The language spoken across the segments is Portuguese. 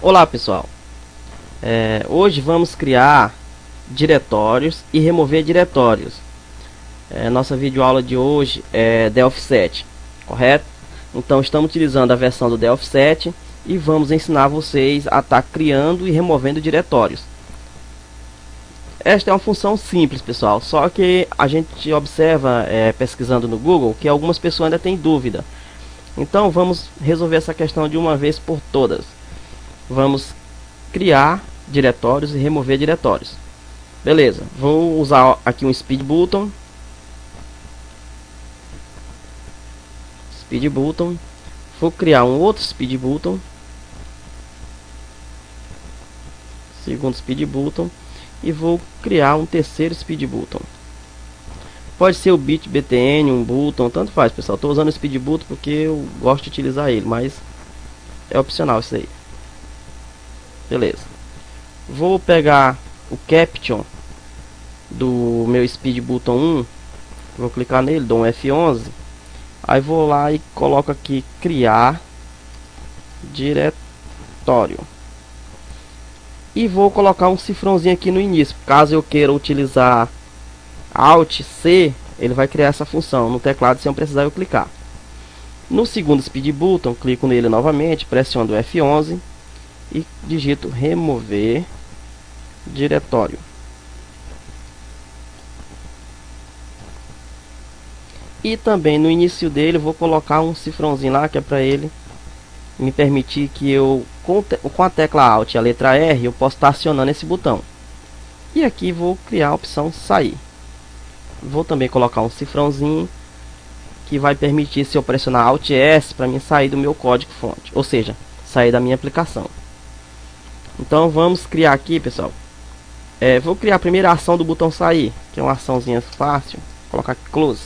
Olá pessoal, hoje vamos criar diretórios e remover diretórios. Nossa videoaula de hoje é Delphi 7, correto? Então estamos utilizando a versão do Delphi 7 e vamos ensinar vocês a estar criando e removendo diretórios. Esta é uma função simples, pessoal, só que a gente observa pesquisando no Google que algumas pessoas ainda têm dúvida. Então vamos resolver essa questão de uma vez por todas. Vamos criar diretórios e remover diretórios. Beleza, vou usar aqui um speed button. Vou criar um outro speed button. Segundo speed button. E vou criar um terceiro speed button. Pode ser o bit btn, um button, tanto faz, pessoal. Estou usando o speed button porque eu gosto de utilizar ele, mas é opcional isso aí. Beleza. Vou pegar o caption do meu speed button 1. Vou clicar nele, dou um F11. Aí vou lá e coloco aqui criar diretório. E vou colocar um cifrãozinho aqui no início. Caso eu queira utilizar Alt C, ele vai criar essa função no teclado sem eu precisar eu clicar. No segundo speed button, clico nele novamente, pressiono o F11 e digito remover diretório. E também no início dele vou colocar um cifrãozinho lá que é para ele me permitir que eu com a tecla Alt e a letra R eu posso estar acionando esse botão. E aqui vou criar a opção sair. Vou também colocar um cifrãozinho que vai permitir, se eu pressionar Alt S, para mim sair do meu código fonte, ou seja, sair da minha aplicação. Então vamos criar aqui, pessoal. Vou criar a primeira ação do botão sair, que é uma açãozinha fácil. Vou colocar aqui close.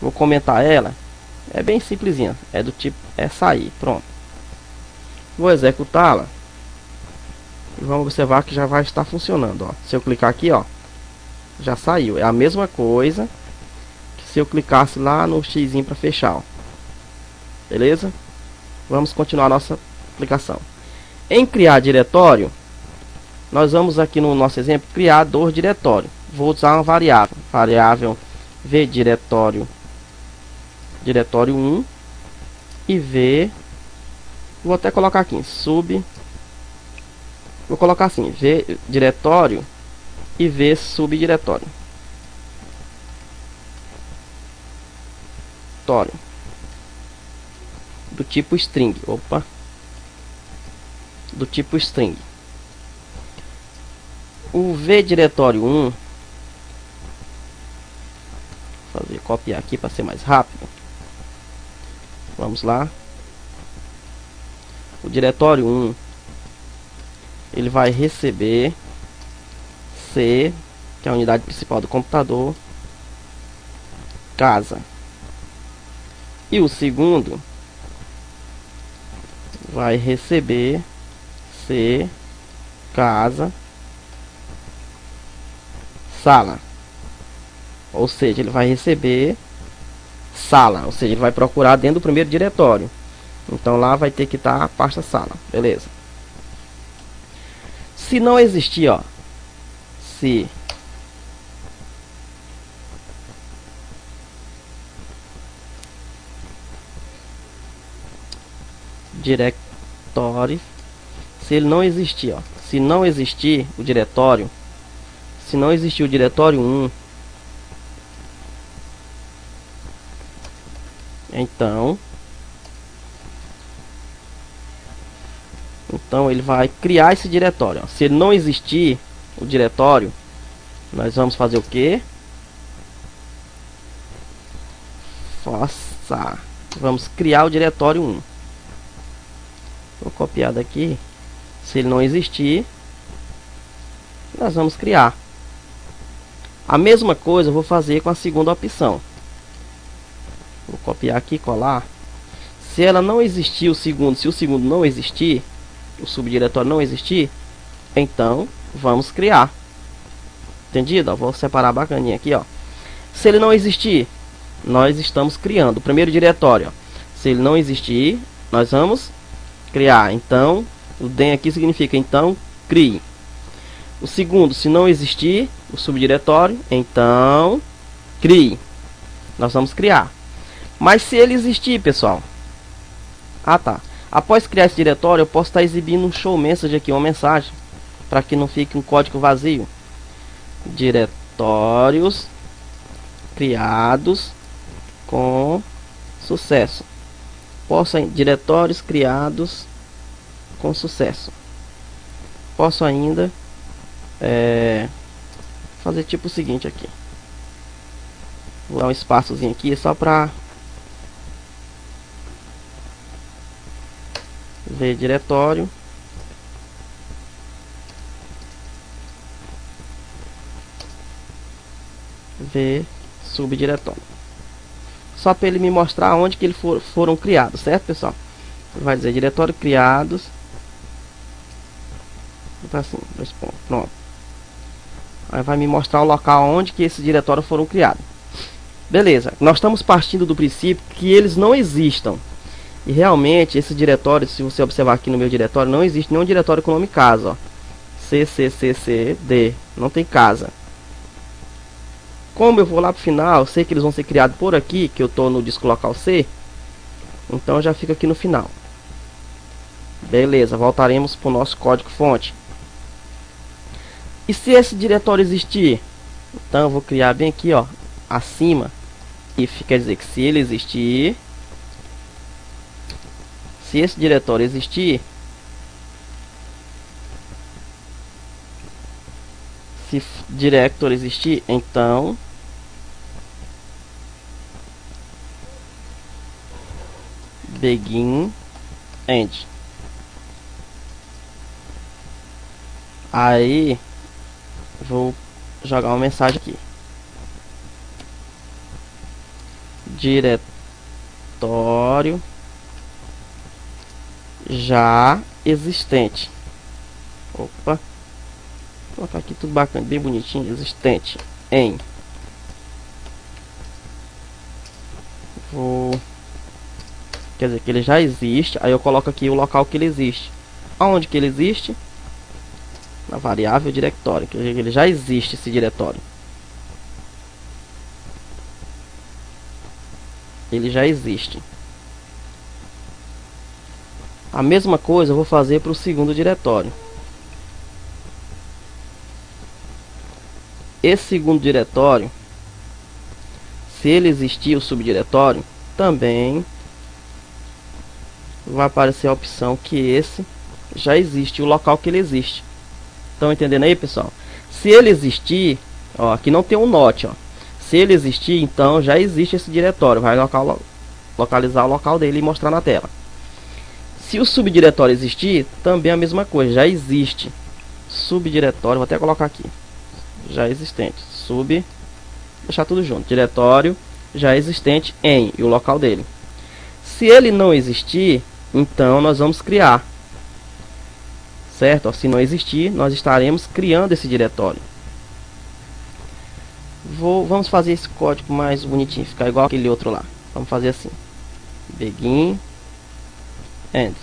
Vou comentar ela. É bem simplesinha, é do tipo sair, pronto. Vou executá-la e vamos observar que já vai estar funcionando, ó. Se eu clicar aqui, ó, já saiu. É a mesma coisa que se eu clicasse lá no X para fechar, ó. Beleza? Vamos continuar a nossa aplicação. Em criar diretório, nós vamos aqui no nosso exemplo criar dois diretórios. Vou usar uma variável v diretório 1 e v, vou até colocar aqui vou colocar assim, v diretório e v subdiretório do tipo string. Do tipo string. O v diretório 1, vou copiar aqui para ser mais rápido. Vamos lá. O diretório 1 ele vai receber C, que é a unidade principal do computador, casa. E o segundo vai receber C, casa, sala. Ou seja, ele vai receber sala, ou seja, ele vai procurar dentro do primeiro diretório. Então lá vai ter que estar a pasta sala, beleza? Se não existir, ó, se diretório, se ele não existir, ó, se não existir o diretório, se não existir o diretório 1, então ele vai criar esse diretório, ó. Se ele não existir o diretório, nós vamos fazer o que? Vamos criar o diretório 1. Vou copiar daqui. Se ele não existir, nós vamos criar. A mesma coisa eu vou fazer com a segunda opção. Vou copiar aqui e colar. Se ela não existir o segundo, se o segundo não existir, o subdiretório não existir, então vamos criar. Entendido? Ó, vou separar bacaninha aqui, ó. Se ele não existir, nós estamos criando o primeiro diretório, ó. Se ele não existir, nós vamos criar. Então O then aqui significa então crie. O segundo, se não existir o subdiretório, então crie. Nós vamos criar. Mas se ele existir, pessoal. Ah, tá. Após criar esse diretório, eu posso estar exibindo um show message aqui, uma mensagem, para que não fique um código vazio. Diretórios criados com sucesso. Diretórios criados com sucesso. Posso ainda fazer tipo o seguinte aqui. Vou dar um espaçozinho aqui só para ver diretório. Ver subdiretório. Só para ele me mostrar onde que eles foram criados, certo, pessoal? Ele vai dizer diretório criados. Tá assim, 2 pontos, pronto. Aí vai me mostrar o local onde que esses diretórios foram criados. Beleza, nós estamos partindo do princípio que eles não existam. E realmente, esse diretório, se você observar aqui no meu diretório, não existe nenhum diretório com o nome casa, ó. CCCCD, não tem casa. Como eu vou lá pro final, sei que eles vão ser criados por aqui, que eu estou no disco local C. Então já fica aqui no final. Beleza, voltaremos para o nosso código fonte. E se esse diretório existir? Então eu vou criar bem aqui, ó, acima. If quer dizer que se ele existir, se esse diretório existir, se director existir, então begin end. Aí vou jogar uma mensagem aqui. Diretório já existente. Opa. Vou colocar aqui tudo bacana, bem bonitinho. Existente em. Quer dizer que ele já existe. Aí eu coloco aqui o local que ele existe. Aonde que ele existe? Na variável diretório. Que ele já existe esse diretório. Ele já existe. A mesma coisa eu vou fazer para o segundo diretório. Esse segundo diretório, se ele existir o subdiretório, também vai aparecer a opção que esse já existe, o local que ele existe. Estão entendendo aí, pessoal? Se ele existir, ó, aqui não tem um note, ó. Se ele existir, então já existe esse diretório. Vai localizar o local dele e mostrar na tela. Se o subdiretório existir, também a mesma coisa, já existe. Subdiretório, vou até colocar aqui. Já existente. Deixar tudo junto. Diretório já existente em e o local dele. Se ele não existir, então nós vamos criar. Certo? Se não existir, nós estaremos criando esse diretório. Vamos fazer esse código mais bonitinho, ficar igual aquele outro lá. Vamos fazer assim. Begin end.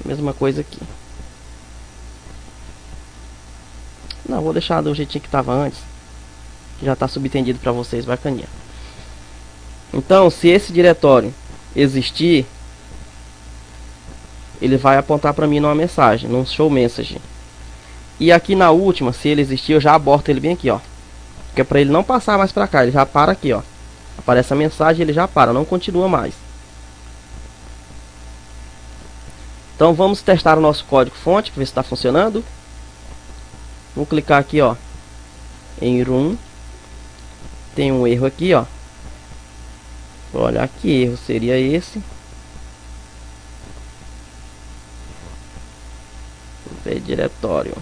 Mesma coisa aqui. Não, vou deixar do jeitinho que estava antes, que já está subentendido para vocês, bacaninha. Então, se esse diretório existir, ele vai apontar para mim numa mensagem, num show message. E aqui na última, se ele existir, eu já aborto ele bem aqui, ó. Que é para ele não passar mais para cá, ele já para aqui, ó. Aparece a mensagem, ele já para, não continua mais. Então vamos testar o nosso código fonte, para ver se está funcionando. Vou clicar aqui, ó, em run. Tem um erro aqui, ó. Vou olhar que erro seria esse. Ver diretório.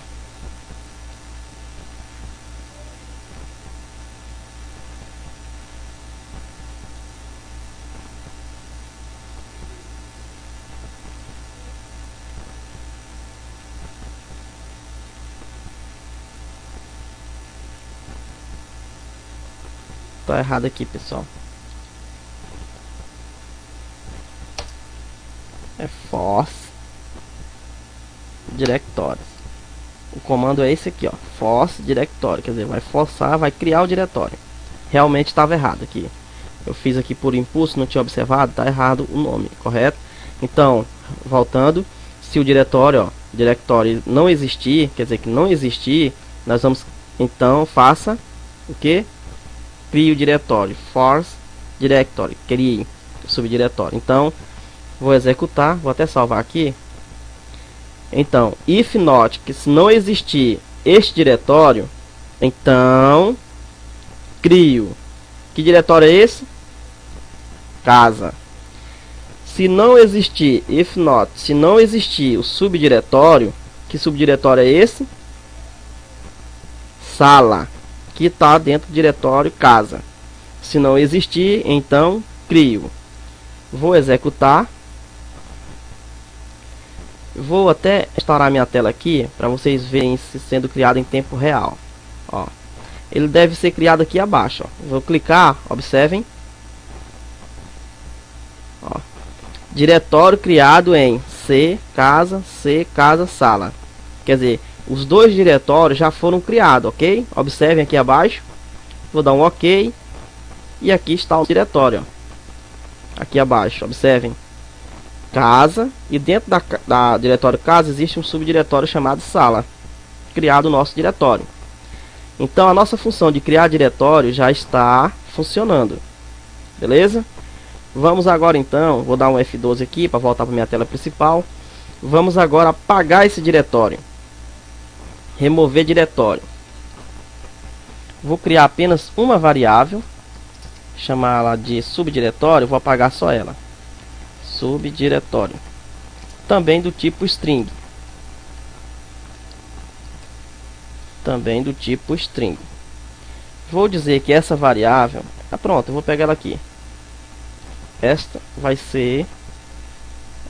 Tá errado aqui, pessoal. É force directories. O comando é esse aqui, ó, force directory, quer dizer, vai forçar, vai criar o diretório. Realmente estava errado aqui. Eu fiz aqui por impulso, não tinha observado, tá errado o nome, correto? Então, voltando, se o diretório, ó, directory não existir, quer dizer que não existir, nós vamos, então, faça o que? Crie o diretório, force directory, crie o subdiretório. Então, vou executar, vou até salvar aqui. Então, if not, que se não existir este diretório, então crio. Que diretório é esse? Casa. Se não existir, if not, se não existir o subdiretório, que subdiretório é esse? Sala, que está dentro do diretório casa. Se não existir, então crio. Vou executar. Vou até restaurar minha tela aqui para vocês verem se sendo criado em tempo real. Ó, ele deve ser criado aqui abaixo. Ó. Vou clicar, observem. Ó, diretório criado em C casa, sala. Quer dizer, os dois diretórios já foram criados, ok? Observem aqui abaixo. Vou dar um ok. E aqui está o diretório. Ó. Aqui abaixo, observem. Casa, e dentro da diretório casa existe um subdiretório chamado sala, criado o nosso diretório. Então a nossa função de criar diretório já está funcionando, beleza? Vamos agora então, vou dar um F12 aqui para voltar para minha tela principal. Vamos agora apagar esse diretório, remover diretório. Vou criar apenas uma variável, chamá-la de subdiretório, vou apagar só ela. Subdiretório, também do tipo string, vou dizer que essa variável, pronto, eu vou pegar ela aqui, esta vai ser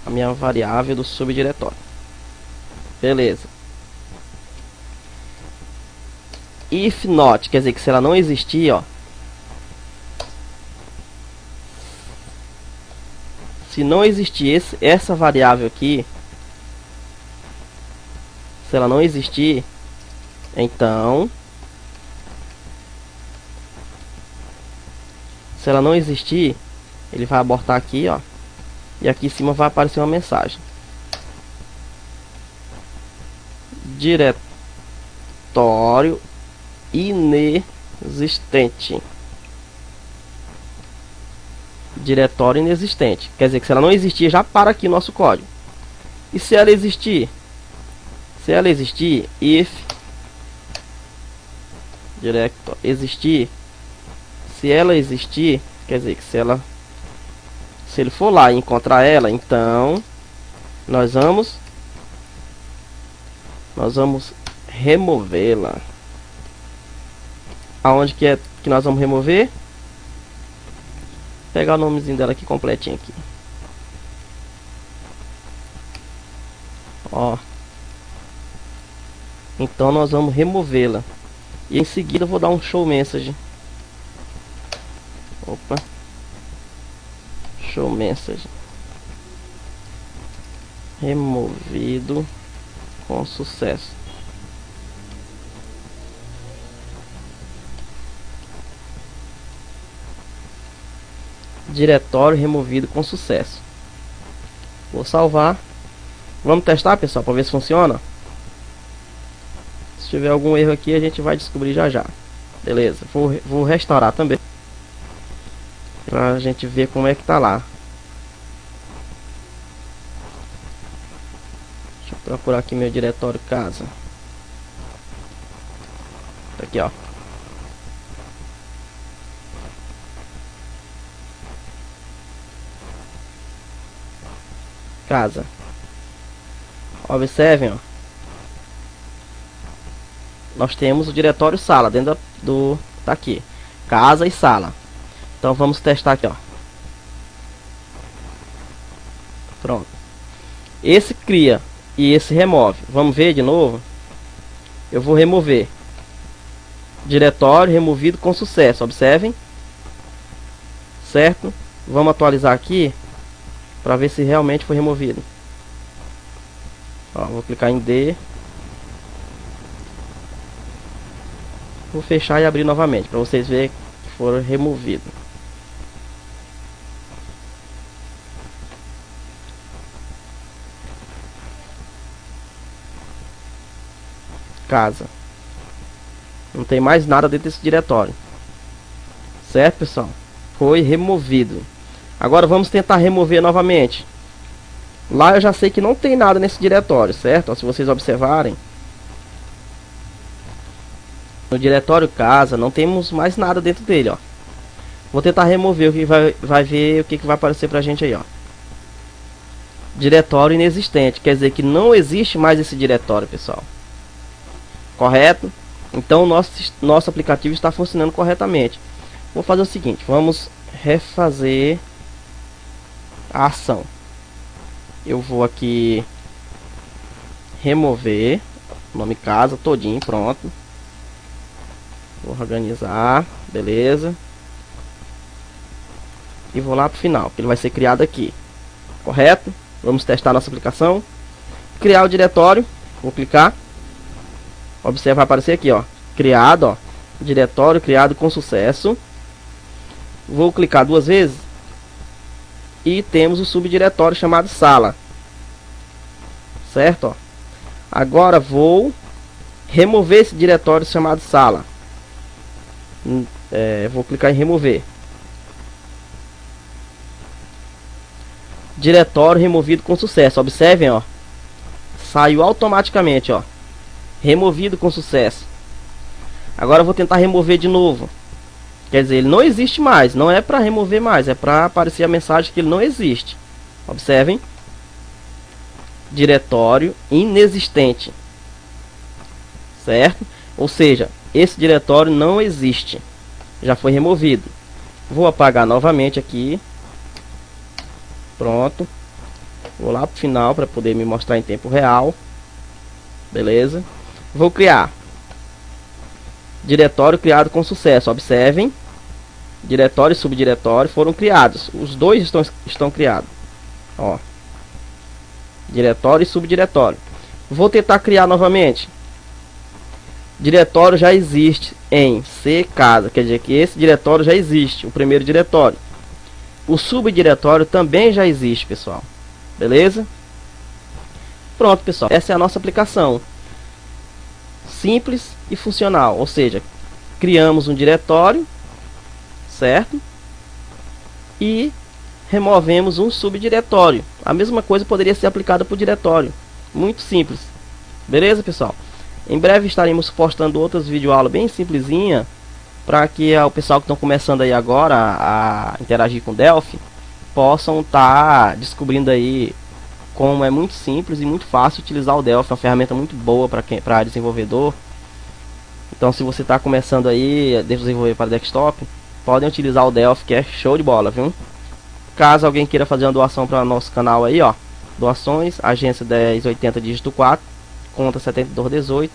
a minha variável do subdiretório, beleza. If not, quer dizer que se ela não existir, ó, se não existir essa variável aqui, se ela não existir, então, se ela não existir, ele vai abortar aqui, ó, e aqui em cima vai aparecer uma mensagem: diretório inexistente. Diretório inexistente, quer dizer que se ela não existir, já para aqui nosso código. E se ela existir? Se ela existir, if diretório existir, se ela existir, quer dizer que se ele for lá e encontrar ela, então nós vamos removê-la. Aonde que é que nós vamos remover? Pegar o nomezinho dela aqui completinho aqui. Ó. Então nós vamos removê-la. E em seguida eu vou dar um show message. Opa. Show message. Removido com sucesso. Diretório removido com sucesso. Vou salvar. Vamos testar, pessoal, para ver se funciona. Se tiver algum erro aqui, a gente vai descobrir já já. Beleza, vou restaurar também, para a gente ver como é que tá lá. Deixa eu procurar aqui meu diretório casa. Tá aqui, ó. Casa. Observem, ó. Nós temos o diretório sala dentro do tá aqui, casa e sala. Então vamos testar aqui, ó. Pronto. Esse cria e esse remove. Vamos ver de novo. Eu vou remover. Diretório removido com sucesso. Observem. Certo? Vamos atualizar aqui para ver se realmente foi removido. Ó, vou clicar em D. Vou fechar e abrir novamente para vocês verem que foram removidos. Casa. Não tem mais nada dentro desse diretório. Certo, pessoal? Foi removido. Agora vamos tentar remover novamente. Lá eu já sei que não tem nada nesse diretório, certo? Ó, se vocês observarem, no diretório casa não temos mais nada dentro dele, ó. Vou tentar remover, o que vai ver o que vai aparecer pra gente aí, ó. Diretório inexistente, quer dizer que não existe mais esse diretório, pessoal. Correto? Então nosso aplicativo está funcionando corretamente. Vou fazer o seguinte, vamos refazer a ação. Eu vou aqui remover nome casa todinho, pronto. Vou organizar, beleza. E vou lá pro final, que ele vai ser criado aqui. Correto? Vamos testar nossa aplicação. Criar o diretório, vou clicar. Observa, vai aparecer aqui, ó, criado, ó, diretório criado com sucesso. Vou clicar duas vezes e temos o subdiretório chamado sala, certo? Ó. Agora vou remover esse diretório chamado sala. Vou clicar em remover. Diretório removido com sucesso. Observem, ó, saiu automaticamente, ó, removido com sucesso. Agora eu vou tentar remover de novo. Quer dizer, ele não existe mais. Não é para remover mais, é para aparecer a mensagem que ele não existe. Observem. Diretório inexistente. Certo? Ou seja, esse diretório não existe. Já foi removido. Vou apagar novamente aqui. Pronto. Vou lá para o final para poder me mostrar em tempo real. Beleza? Vou criar diretório criado com sucesso. Observem, diretório e subdiretório foram criados. Os dois estão criados. Ó, diretório e subdiretório. Vou tentar criar novamente. Diretório já existe em C casa, quer dizer que esse diretório já existe, o primeiro diretório. O subdiretório também já existe, pessoal. Beleza? Pronto, pessoal. Essa é a nossa aplicação. Simples e funcional, ou seja, criamos um diretório, certo? E removemos um subdiretório. A mesma coisa poderia ser aplicada para o diretório. Muito simples. Beleza, pessoal? Em breve estaremos postando outras videoaulas bem simplesinha, para que o pessoal que estão começando aí agora a interagir com Delphi possam estar descobrindo aí como é muito simples e muito fácil utilizar o Delphi. É uma ferramenta muito boa para desenvolvedor. Então, se você está começando aí a desenvolver para desktop, podem utilizar o Delphi, que é show de bola, viu? Caso alguém queira fazer uma doação para o nosso canal aí, ó, doações, agência 1080 dígito 4, conta 7218,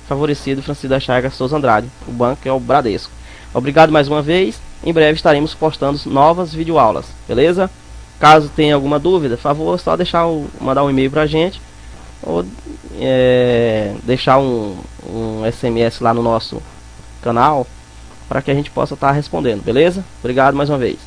favorecido Francisco da Chagas Souza Andrade, o banco é o Bradesco. Obrigado mais uma vez. Em breve estaremos postando novas videoaulas, beleza? Caso tenha alguma dúvida, por favor, só mandar um e-mail pra gente, ou deixar um SMS lá no nosso canal, para que a gente possa estar respondendo, beleza? Obrigado mais uma vez.